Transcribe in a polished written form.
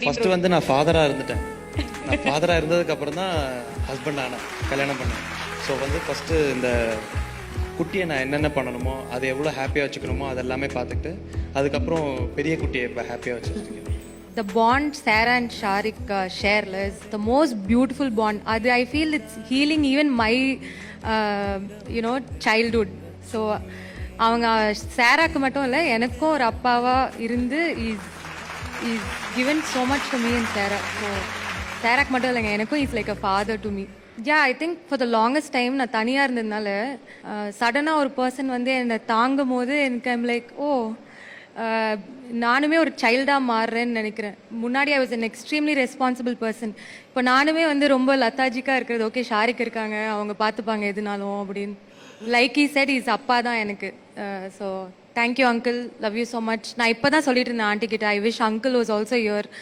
First வந்து நான் ஃபாதராக இருந்துட்டேன். நான் ஃபாதராக இருந்ததுக்கு அப்புறம் தான் ஹஸ்பண்ட் ஆனேன், கல்யாணம் பண்ணேன். ஸோ வந்து ஃபஸ்ட்டு இந்த குட்டியை நான் என்னென்ன பண்ணணுமோ அதை எவ்வளோ ஹாப்பியாக வச்சுக்கணுமோ அதெல்லாமே பார்த்துக்கிட்டு அதுக்கப்புறம் பெரிய குட்டியை இப்போ ஹாப்பியாக வச்சுருக்கேன். The bond Sarah and Sharik share is the most beautiful bond. I feel it's healing even my childhood. So அவங்க சாராக்கு மட்டும் இல்லை, எனக்கும் ஒரு அப்பாவா இருந்து is given so much to me and Sarah. So சாராக்கு மட்டும் இல்லைங்க, எனக்கும் is like a father to me. I think for the longest time நான் தனியாக இருந்ததுனால சடனாக ஒரு பர்சன் வந்து என்னை தாங்கும் போது எனக்கு ஐம் லைக் நானுமே ஒரு சைல்டாக மாறுறேன்னு நினைக்கிறேன். முன்னாடி I was an extremely responsible person. இப்போ நானுமே வந்து ரொம்ப லத்தாஜிக்காக இருக்கிறது. ஓகே, ஷாரிக் இருக்காங்க, அவங்க பார்த்துப்பாங்க எதுனாலும் அப்படின்னு. லைக் ஈ செட், இஸ் அப்பா தான் எனக்கு. So thank you uncle, love you so much. நான் இப்போ தான் சொல்லிட்டு இருந்தேன் ஆண்டி கிட்ட, I wish uncle was also your